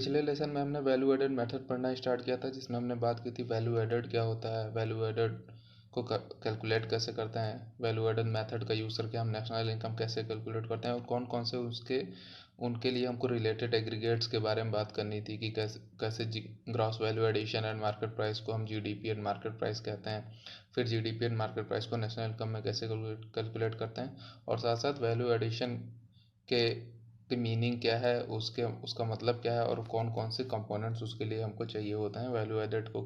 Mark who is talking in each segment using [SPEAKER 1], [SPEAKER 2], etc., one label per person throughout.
[SPEAKER 1] पिछले लेसन में हमने वैल्यू एडेड मेथड पढ़ना स्टार्ट किया था, जिसमें हमने बात की थी वैल्यू एडेड क्या होता है, वैल्यू एडेड को कैलकुलेट कैसे करते हैं, वैल्यू एडेड मेथड का यूज़ करके हम नेशनल इनकम कैसे कैलकुलेट करते हैं और कौन कौन से उसके उनके लिए हमको रिलेटेड एग्रीगेट्स के बारे में बात करनी थी कि कैसे कैसे gross value addition and market price को हम जीडीपी एंड मार्केट प्राइस कहते हैं। फिर जीडीपी एंड मार्केट प्राइस को नेशनल इनकम में कैसे कैलकुलेट करते हैं, और साथ साथ वैल्यू एडिशन के मीनिंग क्या है, उसके उसका मतलब क्या है, और कौन कौन से कंपोनेंट्स उसके लिए हमको चाहिए होते हैं वैल्यू एडेड को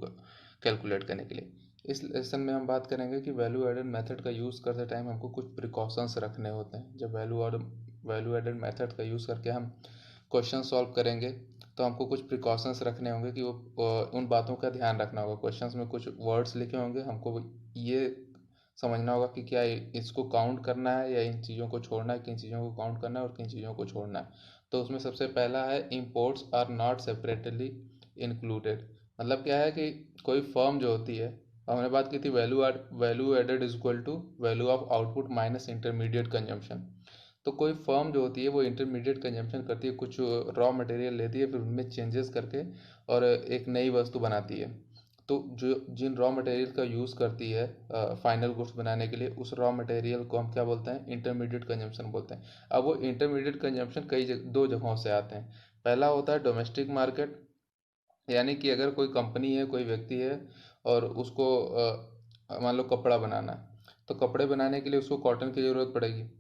[SPEAKER 1] कैलकुलेट करने के लिए। इस लेसन में हम बात करेंगे कि वैल्यू एडेड मेथड का यूज़ करते टाइम हमको कुछ प्रिकॉशंस रखने होते हैं। जब वैल्यू एडेड मेथड का यूज़ करके हम क्वेश्चन सॉल्व करेंगे तो हमको कुछ प्रिकॉशंस रखने होंगे कि वो उन बातों का ध्यान रखना होगा। क्वेश्चंस में कुछ वर्ड्स लिखे होंगे, हमको ये समझना होगा कि क्या इसको काउंट करना है या इन चीज़ों को छोड़ना है, किन चीज़ों को काउंट करना है और किन चीज़ों को छोड़ना है। तो उसमें सबसे पहला है imports are not separately included. मतलब क्या है कि कोई फर्म जो होती है, हमने बात की थी value added is equal to value of output minus intermediate consumption. तो कोई फर्म जो होती है वो इंटरमीडिएट कंजम्पशन करती है, कुछ रॉ मटेरियल लेती है, फिर उनमें चेंजेस करके और एक नई वस्तु बनाती है। तो जो जिन रॉ मटेरियल का यूज़ करती है फाइनल गुड्स बनाने के लिए, उस रॉ मटेरियल को हम क्या बोलते हैं, इंटरमीडिएट कंजम्पशन बोलते हैं। अब वो इंटरमीडिएट कंजम्पशन दो जगहों से आते हैं। पहला होता है डोमेस्टिक मार्केट, यानी कि अगर कोई कंपनी है, कोई व्यक्ति है और उसको मान लो कपड़ा बनाना है, तो कपड़े बनाने के लिए उसको कॉटन की ज़रूरत पड़ेगी।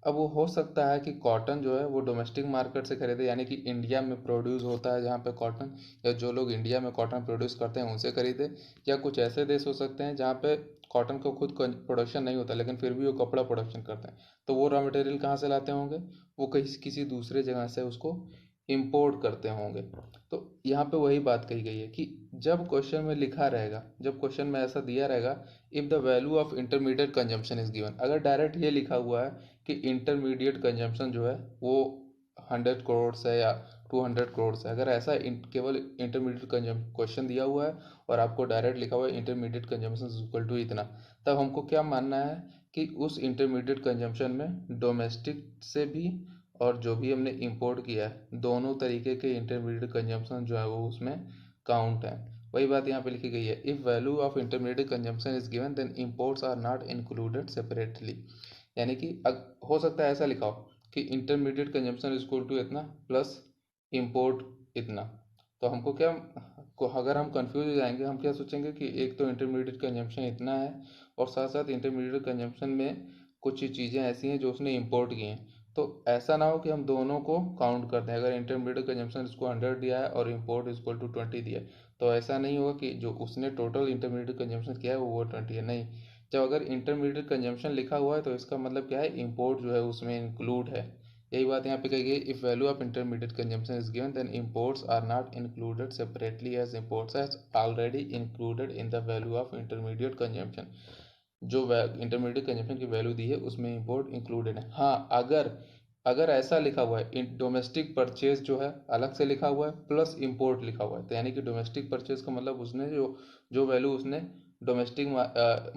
[SPEAKER 1] अब वो हो सकता है कि कॉटन जो है वो डोमेस्टिक मार्केट से खरीदे, यानी कि इंडिया में प्रोड्यूस होता है जहाँ पे कॉटन, या जो लोग इंडिया में कॉटन प्रोड्यूस करते हैं उनसे खरीदे। या कुछ ऐसे देश हो सकते हैं जहाँ पे कॉटन को खुद प्रोडक्शन नहीं होता लेकिन फिर भी वो कपड़ा प्रोडक्शन करते हैं, तो वो रॉ मटेरियल कहाँ से लाते होंगे, वो कहीं किसी दूसरे जगह से उसको इम्पोर्ट करते होंगे। तो यहाँ पे वही बात कही गई है कि जब क्वेश्चन में लिखा रहेगा, जब क्वेश्चन में ऐसा दिया रहेगा, if the value of intermediate consumption is given, अगर डायरेक्ट ये लिखा हुआ है कि इंटरमीडिएट कंजम्पशन जो है वो 100 करोड़ है या 200 करोड़ है, अगर ऐसा केवल इंटरमीडिएट कंजम क्वेश्चन दिया हुआ है और आपको डायरेक्ट लिखा हुआ है intermediate consumption is equal to इतना, तब हमको क्या मानना है कि उस इंटरमीडिएट कंजम्पशन में डोमेस्टिक से भी और जो भी हमने इंपोर्ट किया है, दोनों तरीके के इंटरमीडिएट कंजम्पशन जो है वो उसमें काउंट है। वही बात यहाँ पे लिखी गई है, if value of intermediate consumption is given then imports are not included separately. यानी कि हो सकता है ऐसा लिखा हो कि intermediate consumption is equal to इतना प्लस इंपोर्ट इतना। तो हमको क्या अगर हम कंफ्यूज हो जाएंगे, हम क्या सोचेंगे कि एक तो इंटरमीडिएट कंजम्पशन इतना है और साथ साथ इंटरमीडिएट कंजम्पशन में कुछ चीज़ें ऐसी हैं जो उसने इंपोर्ट की हैं। तो ऐसा ना हो कि हम दोनों को काउंट करते हैं, अगर इंटरमीडिएट कंजम्पशन इसको 100 दिया है और इंपोर्ट इज इक्वल टू 20 दिया है, तो ऐसा नहीं होगा कि जो उसने टोटल इंटरमीडिएट कंजम्पशन किया है वो 20 है, नहीं। जब अगर इंटरमीडिएट कंजम्पशन लिखा हुआ है तो इसका मतलब क्या है, इंपोर्ट जो है उसमें इंक्लूड है। यही बात यहाँ पे कही गई, if value of intermediate consumption is given then imports are not included separately as imports as already included in the value of intermediate consumption. जो इंटरमीडिएट कंजम्पशन की वैल्यू दी है उसमें इंपोर्ट इंक्लूडेड है। हाँ, अगर अगर ऐसा लिखा हुआ है डोमेस्टिक परचेज जो है अलग से लिखा हुआ है प्लस इंपोर्ट लिखा हुआ है, तो यानी कि डोमेस्टिक परचेज का मतलब उसने जो जो वैल्यू उसने डोमेस्टिक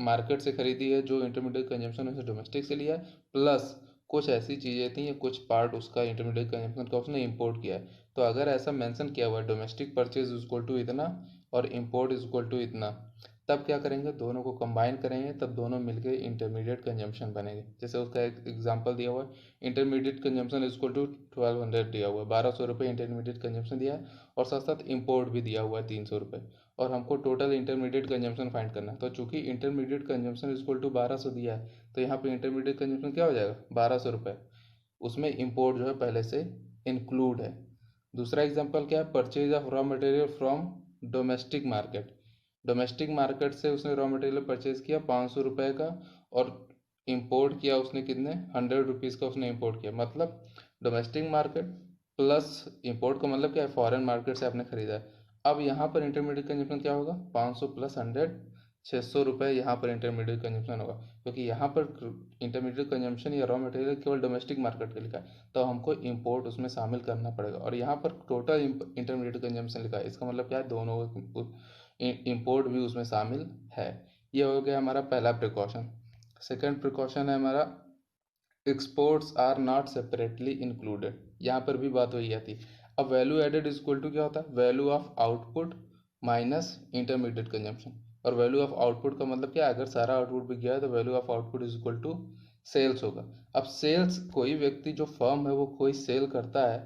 [SPEAKER 1] मार्केट से खरीदी है, जो इंटरमीडिएट कंजम्पशन उसने डोमेस्टिक से लिया है, प्लस कुछ ऐसी चीज़ें थी या कुछ पार्ट उसका इंटरमीडिएट कंजम्पशन का उसने इंपोर्ट किया है। तो अगर ऐसा मेंशन किया हुआ है domestic purchase is equal to इतना और इंपोर्ट इज इक्वल टू इतना, तब क्या करेंगे, दोनों को कंबाइन करेंगे, तब दोनों मिलके इंटरमीडिएट कंजम्पशन बनेंगे। जैसे उसका एक एग्जांपल दिया हुआ है, intermediate consumption is equal to 1200 दिया हुआ है, 1200 रुपये इंटरमीडिएट कंजम्पशन दिया है और साथ साथ इंपोर्ट भी दिया हुआ है 300 रुपये, और हमको टोटल इंटरमीडिएट कंजम्पशन फाइंड करना है। तो चूंकि intermediate consumption is equal to 1200 दिया है, तो यहाँ पे इंटरमीडिएट कंजम्पशन क्या हो जाएगा, 1200 रुपये। उसमें इंपोर्ट जो है पहले से इंक्लूड है। दूसरा एग्जांपल क्या है, purchase of raw material from domestic market. Domestic market से उसने रॉ मटेरियल परचेज किया 500 रुपये का, और इंपोर्ट किया उसने कितने, 100 रुपीज़ का उसने इंपोर्ट किया। मतलब डोमेस्टिक मार्केट प्लस इंपोर्ट का मतलब क्या है, फॉरेन मार्केट से आपने खरीदा है। अब यहाँ पर इंटरमीडिएट कंजम्पशन क्या होगा, 500 प्लस 100, 600 रुपये यहाँ पर इंटरमीडिएट कंजम्पशन होगा, क्योंकि यहाँ पर इंटरमीडिएट कंजम्पशन या रॉ मटेरियल केवल डोमेस्टिक मार्केट का लिखा है, तो हमको इंपोर्ट उसमें शामिल करना पड़ेगा। और यहाँ पर टोटल इंटरमीडिएट कंजम्पशन लिखा है, इसका मतलब क्या है, दोनों इंपोर्ट भी उसमें शामिल है। ये हो गया हमारा पहला प्रिकॉशन। सेकंड प्रिकॉशन है हमारा, exports are not separately included. यहाँ पर भी बात वही आती, अब value added is equal to क्या होता है, value of output minus intermediate consumption. और वैल्यू ऑफ आउटपुट का मतलब क्या है, अगर सारा आउटपुट बिक गया है तो value of output is equal to sales होगा। अब सेल्स, कोई व्यक्ति जो फर्म है वो कोई सेल करता है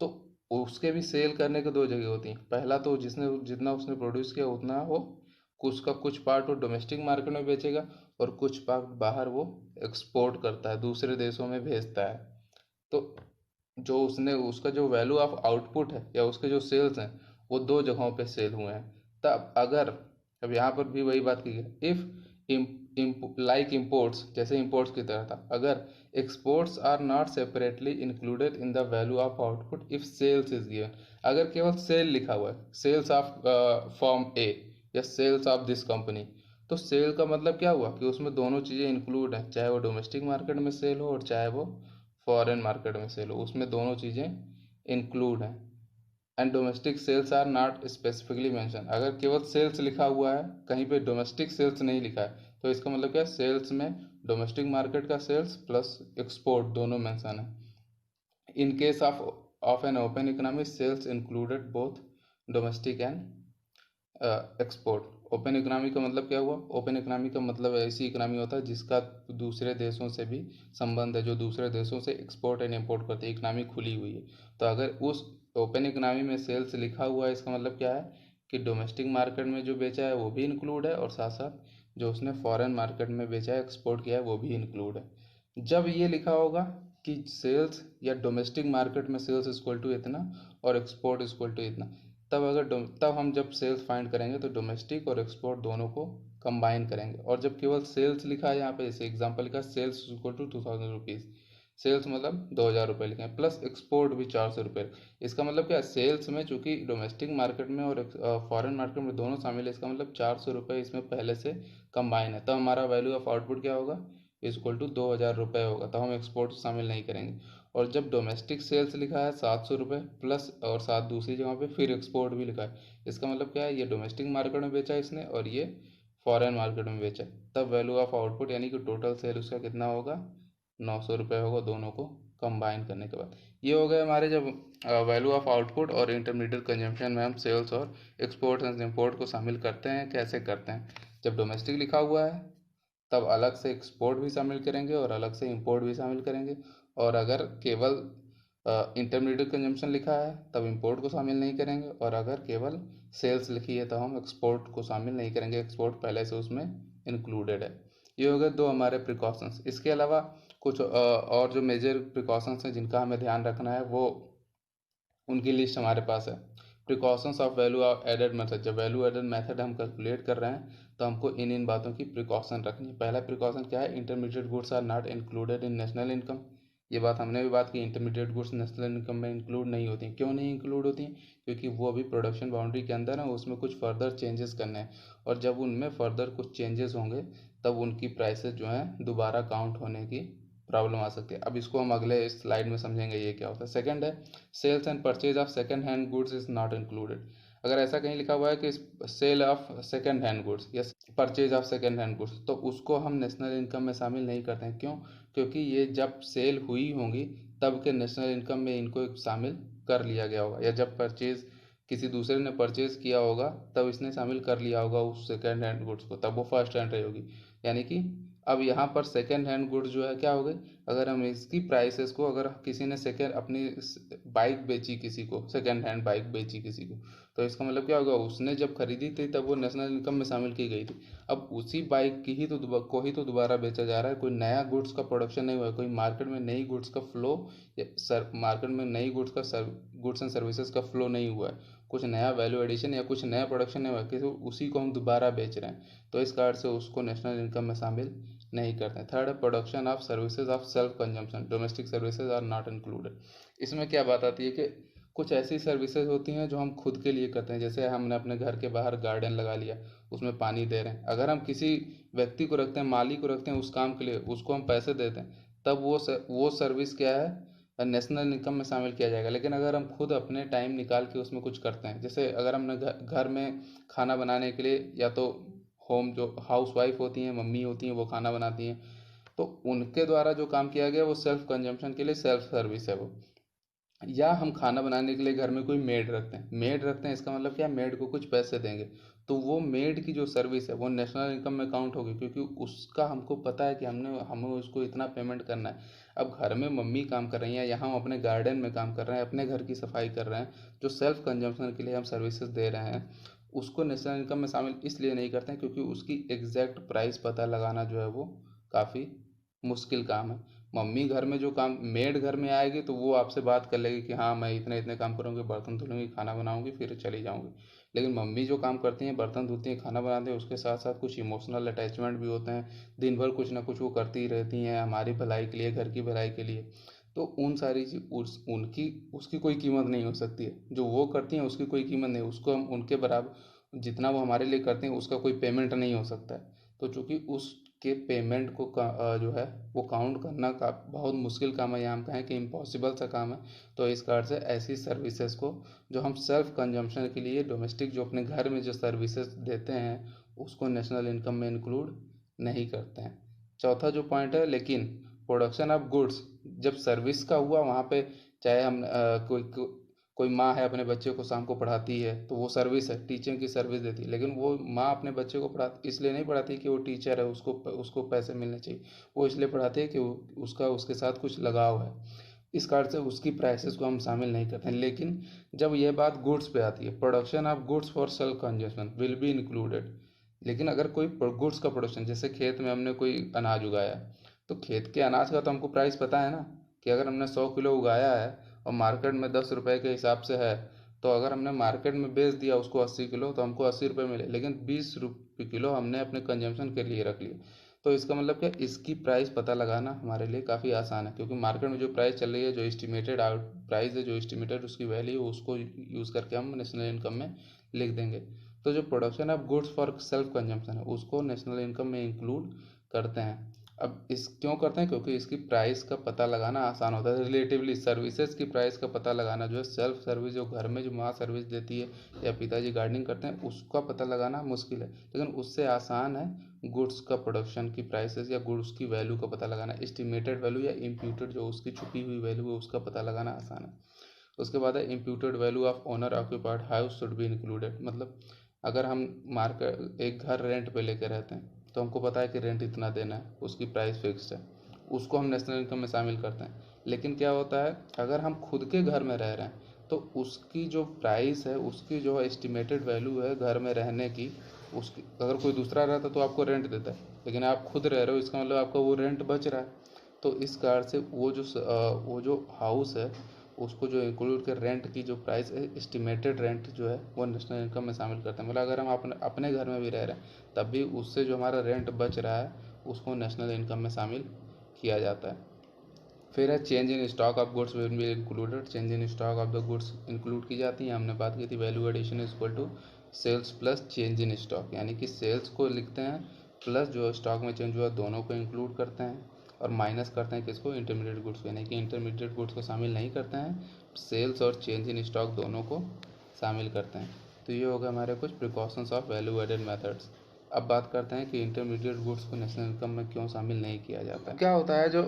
[SPEAKER 1] तो उसके भी सेल करने के दो जगह होती हैं। पहला तो जिसने जितना उसने प्रोड्यूस किया उतना वो उसका कुछ पार्ट वो डोमेस्टिक मार्केट में बेचेगा और कुछ पार्ट बाहर वो एक्सपोर्ट करता है, दूसरे देशों में भेजता है। तो जो उसने उसका जो वैल्यू ऑफ आउटपुट है या उसके जो सेल्स हैं वो दो जगहों पे सेल हुए हैं। तब अगर, अब यहाँ पर भी वही बात की है, इफ लाइक इंपोर्ट्स, जैसे इंपोर्ट्स की तरह था, अगर exports are not separately included in the value of output if sales is given, अगर केवल सेल लिखा हुआ है, सेल्स ऑफ फॉर्म ए या सेल्स ऑफ दिस कंपनी, तो सेल का मतलब क्या हुआ कि उसमें दोनों चीज़ें इंक्लूड हैं, चाहे वो डोमेस्टिक मार्केट में सेल हो और चाहे वो फॉरेन मार्केट में सेल हो, उसमें दोनों चीज़ें इंक्लूड हैं। And domestic sales are not specifically mention, अगर केवल सेल्स लिखा हुआ है कहीं पे डोमेस्टिक सेल्स नहीं लिखा है तो इसका मतलब क्या है, सेल्स में डोमेस्टिक मार्केट का सेल्स प्लस एक्सपोर्ट दोनों मेंशन है। In case of an open economy sales included both domestic and export. Open economy का मतलब क्या हुआ, ओपन इकोनॉमी का मतलब ऐसी इकोनॉमी होता है जिसका दूसरे देशों से भी संबंध है, जो दूसरे देशों से एक्सपोर्ट एंड इम्पोर्ट करते हैं, इकोनॉमी खुली हुई है। तो अगर उस ओपन इकोनॉमी में सेल्स लिखा हुआ है इसका मतलब क्या है कि डोमेस्टिक मार्केट में जो बेचा है वो भी इंक्लूड है और साथ साथ जो उसने फॉरेन मार्केट में बेचा है, एक्सपोर्ट किया है, वो भी इंक्लूड है। जब ये लिखा होगा कि सेल्स या डोमेस्टिक मार्केट में सेल्स इक्वल टू इतना और एक्सपोर्ट इक्वल टू इतना, तब हम जब सेल्स फाइंड करेंगे तो डोमेस्टिक और एक्सपोर्ट दोनों को कंबाइन करेंगे। और जब केवल सेल्स लिखा है यहाँ पे, जैसे एग्जांपल लिखा sales equal to 2000 rupees, sales मतलब 2000 रुपये लिखे हैं, प्लस एक्सपोर्ट भी 400 रुपये। इसका मतलब क्या है, सेल्स में चूंकि डोमेस्टिक मार्केट में और फॉरेन मार्केट में दोनों शामिल है, इसका मतलब 400 रुपये इसमें पहले से कंबाइन है। तब हमारा वैल्यू ऑफ आउटपुट क्या होगा, इक्वल टू 2000 रुपये होगा, तब हम एक्सपोर्ट शामिल नहीं करेंगे। और जब डोमेस्टिक सेल्स लिखा है 700 रुपये प्लस और साथ दूसरी जगह पे फिर एक्सपोर्ट भी लिखा है, इसका मतलब क्या है, ये डोमेस्टिक मार्केट में बेचा है इसने और ये फॉरेन मार्केट में बेचा है, तब वैल्यू ऑफ आउटपुट यानी कि टोटल सेल उसका कितना होगा, 900 रुपये होगा दोनों को कंबाइन करने के बाद। ये हो गए हमारे जब वैल्यू ऑफ आउटपुट और इंटरमीडिएट कंजम्पशन में हम सेल्स और एक्सपोर्ट एंड इम्पोर्ट को शामिल करते हैं। कैसे करते हैं, जब डोमेस्टिक लिखा हुआ है तब अलग से एक्सपोर्ट भी शामिल करेंगे और अलग से इंपोर्ट भी शामिल करेंगे। और अगर केवल इंटरमीडिएट कंजम्पशन लिखा है तब इंपोर्ट को शामिल नहीं करेंगे, और अगर केवल सेल्स लिखी है तो हम एक्सपोर्ट को शामिल नहीं करेंगे, एक्सपोर्ट पहले से उसमें इंक्लूडेड है। ये हो गए दो हमारे प्रिकॉशंस। इसके अलावा कुछ और जो मेजर प्रिकॉशंस हैं जिनका हमें ध्यान रखना है, वो उनकी लिस्ट हमारे पास है। Precautions of value added method, जब वैल्यू एडेड मेथड हम कैलकुलेट कर रहे हैं तो हमको इन बातों की प्रिकॉशन रखनी है। पहला प्रिकॉशन क्या है, intermediate goods are not included in national income. ये बात हमने भी बात की, इंटरमीडिएट गुड्स नेशनल इनकम में इंक्लूड नहीं होती हैं। क्यों नहीं इंक्लूड होती हैं, क्योंकि वो अभी प्रोडक्शन बाउंड्री के अंदर है, उसमें कुछ फर्दर चेंजेस करने हैं, और जब उनमें फर्दर कुछ चेंजेस होंगे तब उनकी प्राइसेस जो हैं दोबारा काउंट होने की प्रॉब्लम आ सकती है। अब इसको हम अगले स्लाइड में समझेंगे ये क्या होता है। सेकंड है, sales and purchase of second hand goods is not included. अगर ऐसा कहीं लिखा हुआ है कि sale of second hand goods या purchase of second hand goods, तो उसको हम नेशनल इनकम में शामिल नहीं करते हैं। क्यों, क्योंकि ये जब सेल हुई होंगी तब के नेशनल इनकम में इनको शामिल कर लिया गया होगा, या जब परचेज किसी दूसरे ने परचेज किया होगा तब इसने शामिल कर लिया होगा उस सेकंड हैंड गुड्स को, तब वो फर्स्ट हैंड रही होगी। यानी कि अब यहाँ पर सेकंड हैंड गुड्स जो है क्या हो गई, अगर हम इसकी प्राइसेस को, अगर किसी ने सेकंड अपनी बाइक बेची किसी को, सेकंड हैंड बाइक बेची किसी को, तो इसका मतलब क्या होगा, उसने जब खरीदी थी तब वो नेशनल इनकम में शामिल की गई थी। अब उसी बाइक की ही तो दोबारा बेचा जा रहा है, कोई नया गुड्स का प्रोडक्शन नहीं हुआ है, कोई मार्केट में नई गुड्स का फ्लो मार्केट में नई गुड्स एंड सर्विसेज का फ्लो नहीं हुआ है, कुछ नया वैल्यू एडिशन या कुछ नया प्रोडक्शन नहीं हुआ है, किसी उसी को हम दोबारा बेच रहे हैं, तो इस कारण से उसको नेशनल इनकम में शामिल नहीं करते हैं। थर्ड है, production of services of self consumption, domestic services are not included. इसमें क्या बात आती है कि कुछ ऐसी सर्विसेज होती हैं जो हम खुद के लिए करते हैं, जैसे हमने अपने घर के बाहर गार्डन लगा लिया, उसमें पानी दे रहे हैं, अगर हम किसी व्यक्ति को रखते हैं, माली को रखते हैं उस काम के लिए, उसको हम पैसे देते हैं, तब वो सर्विस क्या है, नेशनल इनकम में शामिल किया जाएगा। लेकिन अगर हम खुद अपने टाइम निकाल के उसमें कुछ करते हैं, जैसे अगर हमने घर में खाना बनाने के लिए, या तो होम जो हाउस वाइफ होती हैं, मम्मी होती हैं, वो खाना बनाती हैं, तो उनके द्वारा जो काम किया गया वो सेल्फ कंजम्पशन के लिए सेल्फ सर्विस है वो। या हम खाना बनाने के लिए घर में कोई मेड रखते हैं, इसका मतलब क्या, मेड को कुछ पैसे देंगे, तो वो मेड की जो सर्विस है वो नेशनल इनकम में काउंट होगी, क्योंकि उसका हमको पता है कि हमें उसको इतना पेमेंट करना है। अब घर में मम्मी काम कर रही हैं या हम अपने गार्डन में काम कर रहे हैं, अपने घर की सफाई कर रहे हैं, जो सेल्फ कंजम्पशन के लिए हम सर्विसेज दे रहे हैं, उसको नेशनल इनकम में शामिल इसलिए नहीं करते हैं क्योंकि उसकी एग्जैक्ट प्राइस पता लगाना जो है वो काफ़ी मुश्किल काम है। मम्मी घर में जो काम, मेड घर में आएगी तो वो आपसे बात कर लेगी कि हाँ मैं इतने इतने काम करूँगी, बर्तन धुलूंगी, खाना बनाऊंगी, फिर चली जाऊंगी। लेकिन मम्मी जो काम करती हैं, बर्तन धुलती हैं, खाना बनाती हैं, उसके साथ साथ कुछ इमोशनल अटैचमेंट भी होते हैं। दिन भर कुछ ना कुछ वो करती ही रहती हैं हमारी भलाई के लिए, घर की भलाई के लिए। तो उन सारी चीज उनकी उसकी कोई कीमत नहीं हो सकती है, जो वो करती हैं उसकी कोई कीमत नहीं, उसको हम उनके बराबर जितना वो हमारे लिए करते हैं उसका कोई पेमेंट नहीं हो सकता है। तो चूंकि उसके पेमेंट को जो है वो काउंट करना का बहुत मुश्किल काम है, या हम कहें कि इम्पॉसिबल सा काम है। तो इस कारण से ऐसी सर्विसेज को जो हम सेल्फ कंजम्पशन के लिए डोमेस्टिक जो अपने घर में जो सर्विसेज देते हैं उसको नेशनल इनकम में इंक्लूड नहीं करते हैं। चौथा जो पॉइंट है, लेकिन प्रोडक्शन ऑफ गुड्स जब सर्विस का हुआ वहाँ पे, चाहे हम कोई माँ है अपने बच्चे को शाम को पढ़ाती है तो वो सर्विस है, टीचिंग की सर्विस देती है, लेकिन वो माँ अपने बच्चे को पढ़ा इसलिए नहीं पढ़ाती कि वो टीचर है, उसको उसको पैसे मिलने चाहिए। वो इसलिए पढ़ाती है कि उसका उसके साथ कुछ लगाव है। इस कारण से उसकी प्राइसेस को हम शामिल नहीं करते हैं। लेकिन जब यह बात गुड्स पे आती है, production of goods for self consumption will be included. लेकिन अगर कोई गुड्स का प्रोडक्शन, जैसे खेत में हमने कोई अनाज उगाया, तो खेत के अनाज का तो हमको प्राइस पता है ना, कि अगर हमने 100 किलो उगाया है और मार्केट में 10 रुपए के हिसाब से है, तो अगर हमने मार्केट में बेच दिया उसको 80 किलो तो हमको 80 रुपये मिले, लेकिन 20 रुपये किलो हमने अपने कंजम्पशन के लिए रख लिया। तो इसका मतलब क्या, इसकी प्राइस पता लगाना हमारे लिए काफ़ी आसान है, क्योंकि मार्केट में जो प्राइस चल रही है, जो एस्टिमेटेड आउट प्राइस है, जो एस्टिमेटेड उसकी वैल्यू, उसको यूज़ करके हम नेशनल इनकम में लिख देंगे। तो जो production of goods for self consumption है उसको नेशनल इनकम में इंक्लूड करते हैं। अब इस क्यों करते हैं, क्योंकि इसकी प्राइस का पता लगाना आसान होता है रिलेटिवली। सर्विसेज की प्राइस का पता लगाना जो है, सेल्फ सर्विस जो घर में जो माँ सर्विस देती है या पिताजी गार्डनिंग करते हैं, उसका पता लगाना मुश्किल है, लेकिन उससे आसान है गुड्स का प्रोडक्शन की प्राइसेस या गुड्स की वैल्यू का पता लगाना। एस्टिमेटेड वैल्यू या इम्प्यूटेड जो उसकी छुपी हुई वैल्यू है उसका पता लगाना आसान है। उसके बाद है imputed value of owner occupied house should be included. मतलब अगर हम मार्केट एक घर रेंट पे लेके रहते हैं तो हमको पता है कि रेंट इतना देना है, उसकी प्राइस फिक्स्ड है, उसको हम नेशनल इनकम में शामिल करते हैं। लेकिन क्या होता है, अगर हम खुद के घर में रह रहे हैं तो उसकी जो प्राइस है, उसकी जो एस्टिमेटेड वैल्यू है घर में रहने की, उसकी अगर कोई दूसरा रहता तो आपको रेंट देता है, लेकिन आप खुद रह रहे हो, इसका मतलब आपका वो रेंट बच रहा है। तो इस कारण से वो जो हाउस है उसको जो इंक्लूड कर रेंट की जो प्राइस है, एस्टिमेटेड रेंट जो है वो नेशनल इनकम में शामिल करते हैं। मतलब अगर हम अपने अपने घर में भी रह रहे हैं तब भी उससे जो हमारा रेंट बच रहा है उसको नेशनल इनकम में शामिल किया जाता है। फिर है change in stock of goods will be included. Change in stock of the goods include की जाती हैं, हमने बात की थी value addition is equal to sales plus change in stock, यानी कि सेल्स को लिखते हैं प्लस जो स्टॉक में चेंज हुआ दोनों को इंक्लूड करते हैं, और माइनस करते हैं किसको, इंटरमीडिएट गुड्स को, यानी कि इंटरमीडिएट गुड्स को शामिल नहीं करते हैं, सेल्स और चेंज इन स्टॉक दोनों को शामिल करते हैं। तो ये हो गया हमारे कुछ precautions of value added methods. अब बात करते हैं कि इंटरमीडिएट गुड्स को नेशनल इनकम में क्यों शामिल नहीं किया जाता है। क्या होता है, जो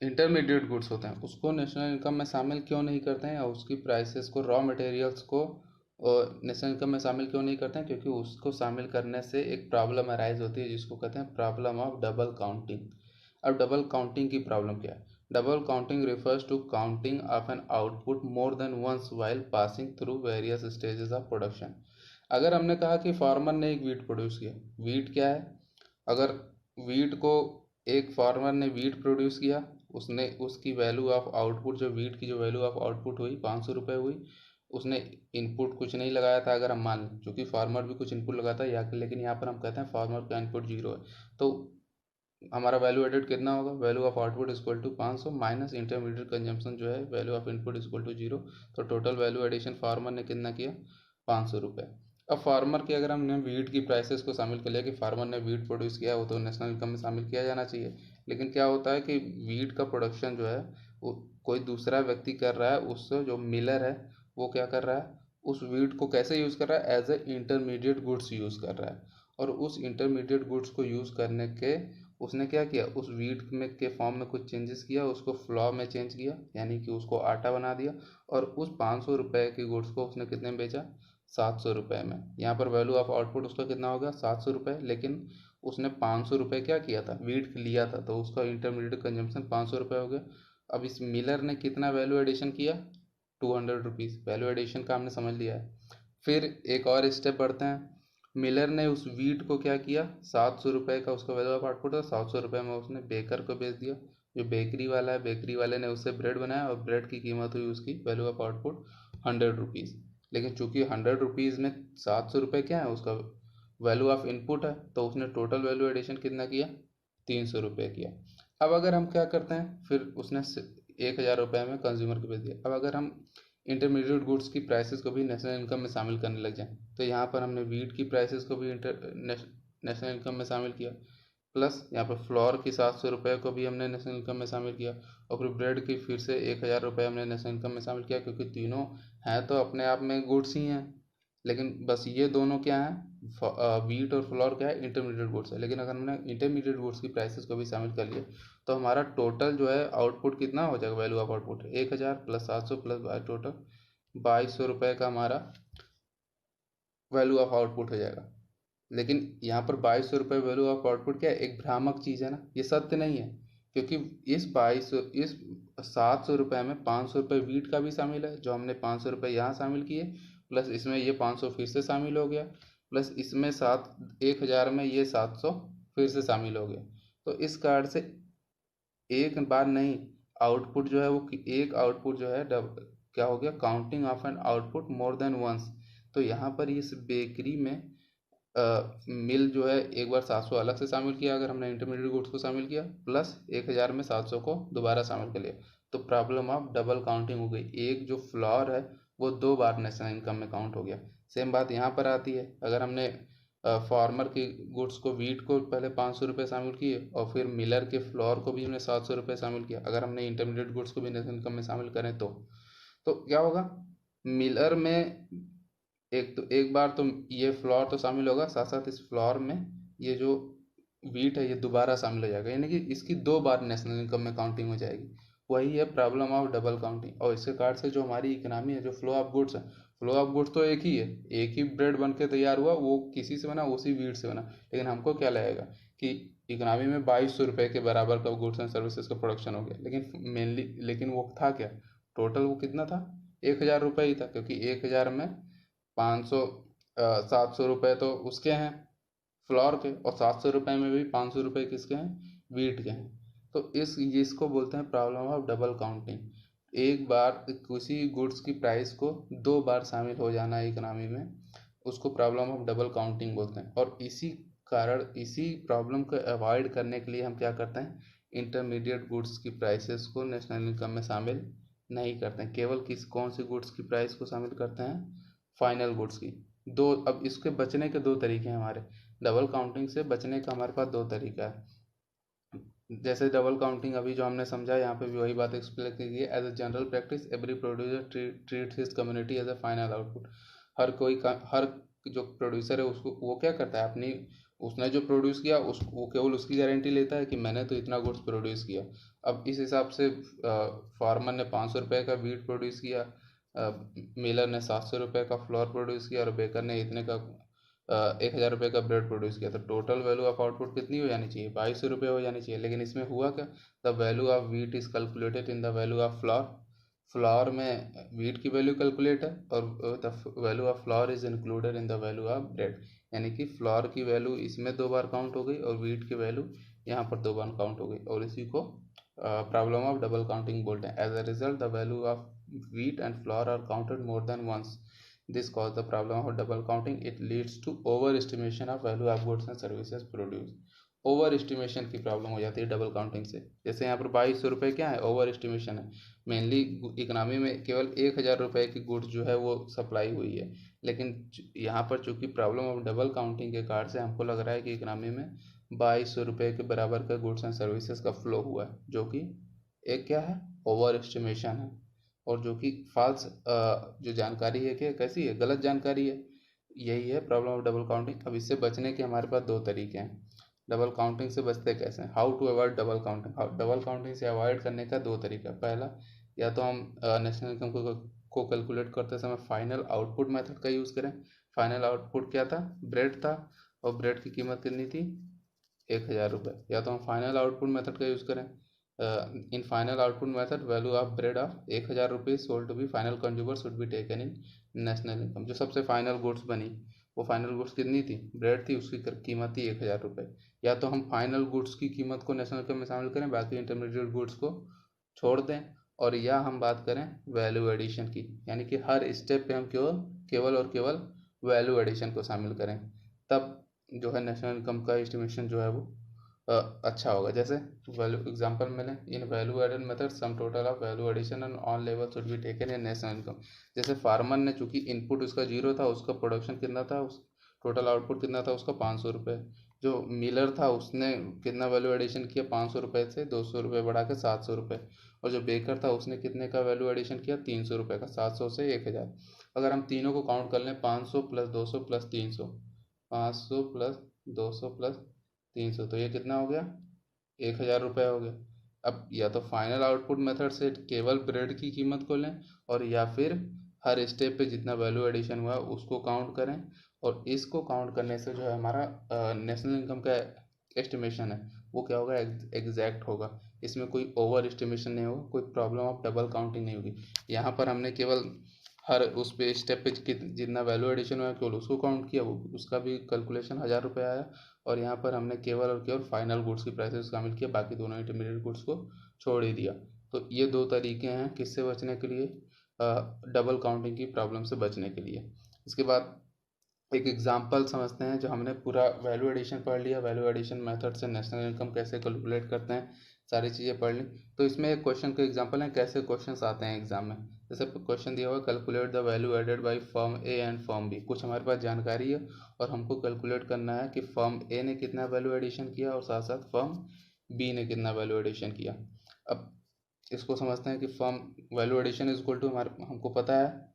[SPEAKER 1] इंटरमीडिएट गुड्स होते हैं उसको नेशनल इनकम में शामिल क्यों नहीं करते हैं, और उसकी प्राइसेस को, रॉ मटेरियल्स को नेशनल इनकम में शामिल क्यों नहीं करते हैं, क्योंकि उसको शामिल करने से एक प्रॉब्लम अराइज होती है जिसको कहते हैं प्रॉब्लम ऑफ डबल काउंटिंग। अब डबल काउंटिंग की प्रॉब्लम क्या है, double counting refers to counting of an output more than once while passing through various stages of production. अगर हमने कहा कि फार्मर ने एक वीट प्रोड्यूस किया, वीट क्या है, अगर वीट को एक फार्मर ने वीट प्रोड्यूस किया, उसने उसकी वैल्यू ऑफ आउटपुट, जो वीट की जो वैल्यू ऑफ आउटपुट हुई 500 रुपये हुई, उसने इनपुट कुछ नहीं लगाया था, अगर हम मान लें, क्योंकि फार्मर भी कुछ इनपुट लगाता है, या लेकिन यहाँ पर हम कहते हैं फार्मर का इनपुट जीरो है, तो हमारा वैल्यू एडेड कितना होगा, value of output equal to 500 minus intermediate consumption जो है value of input equal to zero. तो टोटल वैल्यू एडिशन फार्मर ने कितना किया, 500 रुपये। अब फार्मर की अगर हमने वीट की प्राइसेस को शामिल कर लिया कि फार्मर ने वीट प्रोड्यूस किया, वो तो नेशनल इनकम में शामिल किया जाना चाहिए। लेकिन क्या होता है कि वीट का प्रोडक्शन जो है वो कोई दूसरा व्यक्ति कर रहा है, उससे जो मिलर है वो क्या कर रहा है, उस वीट को कैसे यूज़ कर रहा है, as a intermediate goods use कर रहा है, और उस इंटरमीडिएट गुड्स को यूज़ करने के
[SPEAKER 2] उसने क्या किया, उस वीट में के फॉर्म में कुछ चेंजेस किया, उसको फ्लोर में चेंज किया, यानी कि उसको आटा बना दिया, और उस 500 रुपये की गुड्स को उसने कितने में बेचा, 700 रुपये में। यहाँ पर वैल्यू ऑफ आउटपुट उसका कितना हो गया, 700 रुपये, लेकिन उसने 500 रुपये क्या किया था, वीट लिया था, तो उसका इंटरमीडिएट कंजम्पशन 500 रुपये हो गया। अब इस मिलर ने कितना वैल्यू एडिशन किया, 200 रुपीज़। वैल्यू एडिशन का हमने समझ लिया है। फिर एक और स्टेप बढ़ते हैं। मिलर ने उस वीट को क्या किया, 700 रुपये का उसका वैल्यू ऑफ आउटपुट था, 700 रुपये में उसने बेकर को बेच दिया। जो बेकरी वाला है, बेकरी वाले ने उससे ब्रेड बनाया, और ब्रेड की कीमत हुई उसकी वैल्यू ऑफ आउटपुट 100 रुपीज़। लेकिन चूंकि 100 रुपीज़ में 700 रुपये क्या है, उसका वैल्यू ऑफ इनपुट है, तो उसने टोटल वैल्यू एडिशन कितना किया, 300 रुपये किया। अब अगर हम क्या करते हैं, फिर उसने 1000 रुपये में कंज्यूमर को बेच दिया। अब अगर हम इंटरमीडिएट गुड्स की प्राइसेस को भी नेशनल इनकम में शामिल करने लग जाएं, तो यहाँ पर हमने वीट की प्राइसेस को भी नेशनल इनकम में शामिल किया, प्लस यहाँ पर फ्लोर की 700 रुपये को भी हमने नेशनल इनकम में शामिल किया, और फिर ब्रेड की फिर से 1000 रुपये हमने नेशनल इनकम में शामिल किया, क्योंकि तीनों हैं तो अपने आप में गुड्स ही हैं, लेकिन बस ये दोनों क्या हैं, वीट और फ्लोर क्या है, इंटरमीडिएट गुड्स है। लेकिन अगर हमने इंटरमीडिएट गुड्स की प्राइसेस को भी शामिल कर लिया, तो हमारा टोटल जो है आउटपुट कितना हो जाएगा, value of output 1000 plus 700 plus total 2200 रुपये का हमारा वैल्यू ऑफ आउटपुट हो जाएगा। लेकिन यहाँ पर 2200 रुपये वैल्यू ऑफ आउटपुट क्या है, एक भ्रामक चीज़ है ना, ये सत्य नहीं है, क्योंकि इस 700 रुपये में 500 रुपये वीट का भी शामिल है, जो हमने 500 रुपये यहाँ शामिल किए, प्लस इसमें ये 500 फिर से शामिल हो गया, प्लस इसमें 1000 में ये 700 फिर से शामिल हो गया। तो इस कार्ड से एक बार नहीं, आउटपुट जो है वो एक आउटपुट जो है क्या हो गया, counting of an output more than once. तो यहाँ पर इस बेकरी में मिल जो है एक बार 700 अलग से शामिल किया, अगर हमने इंटरमीडिएट गुड्स को शामिल किया, प्लस 1000 में 700 को दोबारा शामिल कर लिया, तो प्रॉब्लम ऑफ डबल काउंटिंग हो गई। एक जो फ्लोर है वो 2 बार नेशनल इनकम में काउंट हो गया। सेम बात यहाँ पर आती है, अगर हमने फार्मर की गुड्स को, वीट को पहले 500 रुपये शामिल किए, और फिर मिलर के फ्लोर को भी हमने 700 रुपये शामिल किया, अगर हमने इंटरमीडिएट गुड्स को भी नेशनल इनकम में शामिल करें तो क्या होगा, मिलर में एक बार तो ये फ्लोर तो शामिल होगा, साथ साथ इस फ्लोर में ये जो वीट है ये दोबारा शामिल हो जाएगा, यानी कि इसकी 2 बार नेशनल इनकम में काउंटिंग हो जाएगी। वही है प्रॉब्लम ऑफ डबल काउंटिंग। और इसके कार्ड से जो हमारी इकोनॉमी है, जो फ्लो ऑफ गुड्स है, फ्लो ऑफ गुड्स तो एक ही है, एक ही ब्रेड बन के तैयार हुआ, वो किसी से बना, उसी वीट से बना, लेकिन हमको क्या लगेगा कि इकोनॉमी में 2200 रुपये के बराबर का गुड्स एंड सर्विसेज का प्रोडक्शन हो गया, लेकिन वो था क्या, टोटल वो कितना था, 1000 रुपये ही था, क्योंकि 1000 में 500 700 रुपये तो उसके हैं फ्लोर के, और 700 रुपये में भी 500 रुपये किसके हैं, वीट के हैं। तो इसको बोलते हैं प्रॉब्लम ऑफ डबल काउंटिंग। एक बार किसी गुड्स की प्राइस को 2 बार शामिल हो जाना इकोनॉमी में, उसको प्रॉब्लम ऑफ डबल काउंटिंग बोलते हैं। और इसी प्रॉब्लम को अवॉइड करने के लिए हम क्या करते हैं, इंटरमीडिएट गुड्स की प्राइसेस को नेशनल इनकम में शामिल नहीं करते हैं, केवल कौन सी गुड्स की प्राइस को शामिल करते हैं, फाइनल गुड्स की। अब इसके बचने के 2 तरीके हैं हमारे, डबल काउंटिंग से बचने का हमारे पास 2 तरीका है। जैसे डबल काउंटिंग अभी जो हमने समझा, यहाँ पे भी वही बात एक्सप्लेन की है। As a general practice every producer treats his community as a final output. हर जो प्रोड्यूसर है उसको, वो क्या करता है, अपनी उसने जो प्रोड्यूस किया वो केवल उसकी गारंटी लेता है कि मैंने तो इतना गुड्स प्रोड्यूस किया। अब इस हिसाब से फार्मर ने 500 रुपये का वीट प्रोड्यूस किया, मिलर ने 700 रुपये का फ्लोर प्रोड्यूस किया, और बेकर ने इतने का 1000 रुपये का ब्रेड प्रोड्यूस किया। तो टोटल वैल्यू ऑफ आउटपुट कितनी हो जानी चाहिए, 2200 रुपये हो जानी चाहिए। लेकिन इसमें हुआ क्या, the value of wheat is calculated in the value of floor. Floor में वीट की वैल्यू कैलकुलेट है, और the value of floor is included in the value of bread, यानी कि फ्लोर की वैल्यू इसमें 2 बार काउंट हो गई, और वीट की वैल्यू यहाँ पर 2 बार काउंट हो गई, और इसी को प्रॉब्लम ऑफ डबल काउंटिंग बोलते हैं। As a result the value of wheat and flour are counted more than once. This causes the problem of double counting. It leads to overestimation of value of goods and services produced. Over estimation की problem हो जाती है double counting से। जैसे यहाँ पर 2200 रुपये क्या है, ओवर एस्टिमेशन है। मेनली इकोनॉमी में केवल 1000 रुपये की गुड्स जो है वो सप्लाई हुई है, लेकिन यहाँ पर चूंकि प्रॉब्लम ऑफ डबल काउंटिंग के कारण से हमको लग रहा है कि इकोनॉमी में 2200 रुपये के बराबर का गुड्स एंड सर्विसेज का फ्लो हुआ है, जो कि एक क्या है, ओवर एस्टिमेशन है, और जो कि फॉल्स जो जानकारी है कि कैसी है, गलत जानकारी है। यही है प्रॉब्लम ऑफ डबल काउंटिंग। अब इससे बचने के हमारे पास 2 तरीके हैं। डबल काउंटिंग से बचते कैसे हैं, how to avoid double counting. Double counting से अवॉइड करने का दो तरीका। पहला, या तो हम नेशनल इनकम को कैलकुलेट करते समय फाइनल आउटपुट मेथड का यूज़ करें। फाइनल आउटपुट क्या था, ब्रेड था, और ब्रेड की कीमत कितनी थी, 1,000 रुपये। या तो हम फाइनल आउटपुट मेथड का यूज़ करें। In final output method value of bread of 1,000 rupees sold to be final consumer should be taken in national income. जो सबसे फाइनल गुड्स बनी, वो फाइनल गुड्स कितनी थी, ब्रेड थी, उसकी कीमत थी 1,000 रुपये। या तो हम फाइनल गुड्स की कीमत को नेशनल इनकम में शामिल करें, बाकी इंटरमीडिएट गुड्स को छोड़ दें। और या हम बात करें वैल्यू एडिशन की, यानी कि हर स्टेप पे हम केवल और केवल वैल्यू एडिशन को शामिल करें, तब जो है नेशनल इनकम का एस्टिमेशन जो है वो अच्छा होगा। जैसे वैल्यू एग्जांपल में लें, in value added method sum total of value addition and on level should be taken in national income. जैसे फार्मर ने, चूंकि इनपुट उसका 0 था, उसका प्रोडक्शन कितना था, उस टोटल आउटपुट कितना था उसका 500 रुपये। जो मिलर था उसने कितना वैल्यू एडिशन किया, 500 रुपये से 200 रुपये बढ़ा के 700 रुपये। और जो बेकर था उसने कितने का वैल्यू एडिशन किया, 300 रुपये का, 700 से 1,000। अगर हम तीनों को काउंट कर लें, 500 प्लस 200 प्लस 300, 500 प्लस 200 प्लस 300, तो ये कितना हो गया, 1,000 रुपये हो गया। अब या तो फाइनल आउटपुट मेथड से केवल ब्रेड की कीमत को लें, और या फिर हर स्टेप पे जितना वैल्यू एडिशन हुआ उसको काउंट करें। और इसको काउंट करने से जो है हमारा नेशनल इनकम का एस्टिमेशन है वो क्या होगा, एग्जैक्ट होगा। इसमें कोई ओवर एस्टिमेशन नहीं होगा, कोई प्रॉब्लम ऑफ डबल काउंटिंग नहीं होगी। यहाँ पर हमने केवल हर उस पे स्टेप पे जितना वैल्यू एडिशन हुआ केवल उसको काउंट किया, वो उसका भी कैलकुलेशन 1,000 रुपये आया। और यहाँ पर हमने केवल और केवल फाइनल गुड्स की प्राइसेस शामिल किया, बाकी दोनों इंटरमीडिएट गुड्स को छोड़ ही दिया। तो ये दो तरीके हैं किससे बचने के लिए, डबल काउंटिंग की प्रॉब्लम से बचने के लिए। इसके बाद एक एग्जांपल समझते हैं। जो हमने पूरा वैल्यू एडिशन पढ़ लिया, वैल्यू एडिशन मेथड से नेशनल इनकम कैसे कैलकुलेट करते हैं, सारी चीज़ें पढ़ ली। तो इसमें एक क्वेश्चन के एग्जांपल है कैसे क्वेश्चंस आते हैं एग्जाम में। जैसे क्वेश्चन दिया हुआ, calculate the value added by firm A and firm B. कुछ हमारे पास जानकारी है और हमको कैलकुलेट करना है कि फर्म ए ने कितना वैल्यू एडिशन किया और साथ साथ फर्म बी ने कितना वैल्यू एडिशन किया। अब इसको समझते हैं कि firm value addition is equal to, हमारे हमको पता है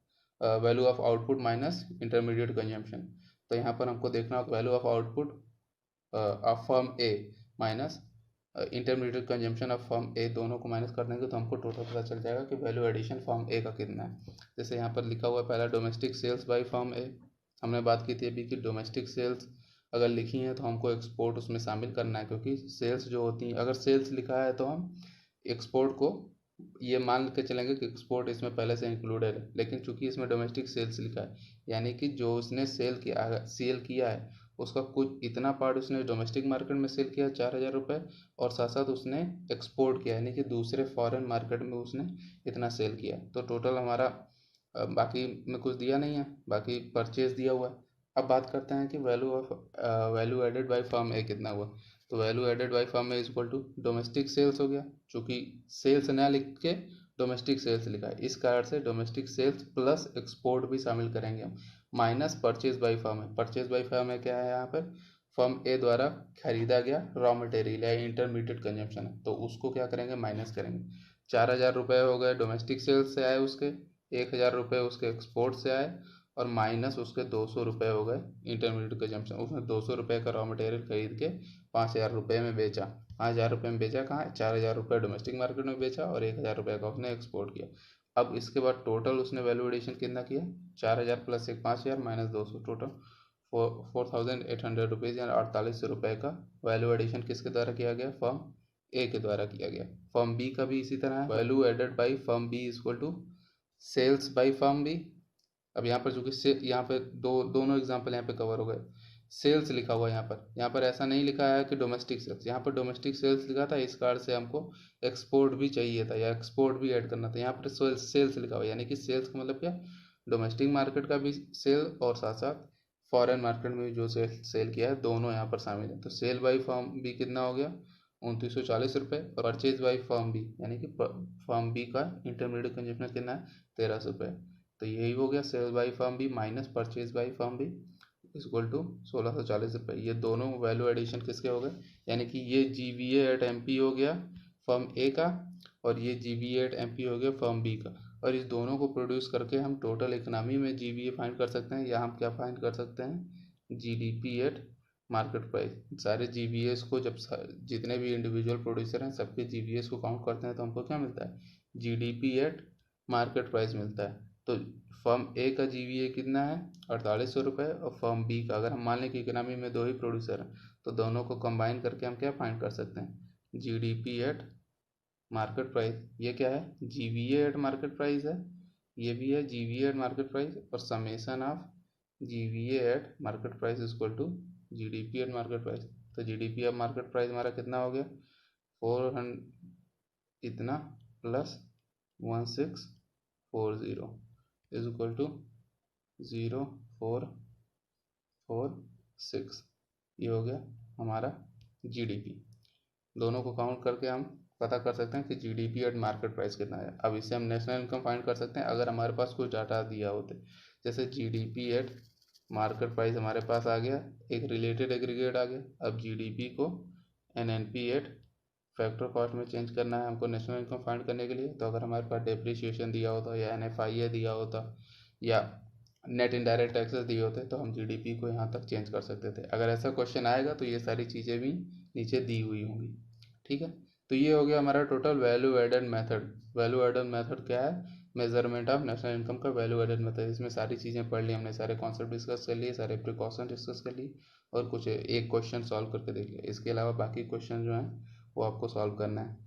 [SPEAKER 2] value of output minus intermediate consumption. तो यहाँ पर हमको देखना होगा value of output of firm A minus intermediate consumption of firm A, दोनों को माइनस कर देंगे तो हमको टोटल पता चल जाएगा कि वैल्यू एडिशन फर्म ए का कितना है। जैसे यहाँ पर लिखा हुआ है पहला, डोमेस्टिक सेल्स बाय फर्म ए। हमने बात की थी अभी कि डोमेस्टिक सेल्स अगर लिखी हैं तो हमको एक्सपोर्ट उसमें शामिल करना है, क्योंकि सेल्स जो होती हैं, अगर सेल्स लिखा है तो हम एक्सपोर्ट को ये मान के चलेंगे कि एक्सपोर्ट इसमें पहले से इंक्लूडेड है। लेकिन चूंकि इसमें डोमेस्टिक सेल्स लिखा है, यानी कि जो उसने सेल किया है उसका कुछ इतना पार्ट उसने डोमेस्टिक मार्केट में सेल किया 4,000 रुपये, और साथ साथ उसने एक्सपोर्ट किया, यानी कि दूसरे फॉरेन मार्केट में उसने इतना सेल किया। तो टोटल हमारा बाकी में कुछ दिया नहीं है, बाकी परचेज दिया हुआ है। अब बात करते हैं कि value added by firm A कितना हुआ। तो value added by firm A is equal to domestic sales हो गया, चूँकि सेल्स ना लिख के डोमेस्टिक सेल्स लिखा है, इस कारण से डोमेस्टिक सेल्स प्लस एक्सपोर्ट भी शामिल करेंगे हम, माइनस परचेज बाय फर्म है। परचेज बाय फर्म है क्या है, यहाँ पर फर्म ए द्वारा खरीदा गया रॉ मटेरियल या इंटरमीडिएट कंजम्पशन है, तो उसको क्या करेंगे, माइनस करेंगे। 4,000 रुपये हो गए डोमेस्टिक सेल्स से आए उसके, 1,000 रुपये उसके एक्सपोर्ट से आए, और माइनस उसके 200 रुपये हो गए इंटरमीडिएट कंजम्पशन। उसने 200 रुपये का रॉ मटेरियल खरीद के 5,000 रुपये में बेचा। 5,000 रुपये में बेचा कहाँ, 4,000 रुपये डोमेस्टिक मार्केट में बेचा और 1,000 रुपये का उसने एक्सपोर्ट किया। अब इसके बाद टोटल उसने वैल्यू एडिशन कितना किया, 4,000 प्लस एक 5,000 माइनस 200, टोटल 4,800 रुपीज़ या 48 रुपये का वैल्यू एडिशन किसके द्वारा किया गया, फर्म ए के द्वारा किया गया। फर्म बी का भी इसी तरह है, value added by firm B is equal to sales by firm B. अब यहाँ पर चूंकि यहाँ पे दोनों एग्जांपल यहाँ पे कवर हो गए। सेल्स लिखा हुआ है यहाँ पर ऐसा नहीं लिखा है कि डोमेस्टिक सेल्स, यहाँ पर डोमेस्टिक सेल्स लिखा था, इस कारण से हमको एक्सपोर्ट भी चाहिए था या एक्सपोर्ट भी ऐड करना था। यहाँ पर सेल्स लिखा हुआ है, यानी कि सेल्स का मतलब क्या, डोमेस्टिक मार्केट का भी सेल और साथ साथ फॉरेन मार्केट में जो सेल किया है दोनों यहाँ पर शामिल है। तो सेल बाई फर्म बी कितना हो गया, 2,940 रुपये, और परचेज बाई फर्म बी यानी कि फर्म बी का इंटरमीडिएट कंजप्शन कितना है, 1,300 रुपये। तो यही हो गया sales by firm B minus purchase by firm B equal to 1,640 रुपये। ये दोनों वैल्यू एडिशन किसके हो गए, यानी कि ये GVA एट MP हो गया फर्म ए का, और ये GVA एट MP हो गया फर्म बी का। और इस दोनों को प्रोड्यूस करके हम टोटल इकोनॉमी में GVA फाइंड कर सकते हैं, या हम क्या फाइंड कर सकते हैं, GDP एट मार्केट प्राइस। सारे जीवीएस को जब जितने भी इंडिविजुअल प्रोड्यूसर हैं सबके जीवीएस को काउंट करते हैं तो हमको क्या मिलता है, जीडीपी एट मार्केट प्राइस मिलता है। तो फर्म ए का जीवीए कितना है, 4800 रुपये, और फर्म बी का, अगर हम मान लें कि इकोनॉमी में दो ही प्रोड्यूसर हैं तो दोनों को कंबाइन करके हम क्या फाइंड कर सकते हैं, जीडीपी एट मार्केट प्राइस। ये क्या है, जीवीए एट मार्केट प्राइस है, ये भी है जीवीए एट मार्केट प्राइस, और summation of GVA at market price is equal to GDP at market price. तो जीडीपी एट मार्केट प्राइस हमारा कितना हो गया, 400 इतना प्लस 1640 इज इक्वल टू 0446। ये हो गया हमारा जीडीपी। दोनों को काउंट करके हम पता कर सकते हैं कि जीडीपी एट मार्केट प्राइस कितना है। अब इससे हम नेशनल इनकम फाइंड कर सकते हैं अगर हमारे पास कुछ डाटा दिया होते, जैसे जीडीपी एट मार्केट प्राइस हमारे पास आ गया, एक रिलेटेड एग्रीगेट आ गया। अब जीडीपी को एनएनपी एट फैक्टर कॉस्ट में चेंज करना है हमको नेशनल इनकम फाइंड करने के लिए। तो अगर हमारे पास डेप्रिसिएशन दिया होता या एनएफआईए दिया होता या नेट इनडायरेक्ट टैक्सेस दिए होते तो हम जीडीपी को यहाँ तक चेंज कर सकते थे। अगर ऐसा क्वेश्चन आएगा तो ये सारी चीज़ें भी नीचे दी हुई होंगी, ठीक है। तो ये हो गया हमारा total value added method. Value added method क्या है, मेजरमेंट ऑफ नेशनल इनकम का वैल्यू एडेड मेथड। इसमें सारी चीज़ें पढ़ ली हमने, सारे कॉन्सेप्ट डिस्कस कर लिए, सारे प्रिकॉशन डिस्कस कर लिए, और कुछ एक क्वेश्चन सॉल्व करके देख लिया। इसके अलावा बाकी क्वेश्चन जो हैं वो आपको सॉल्व करना है।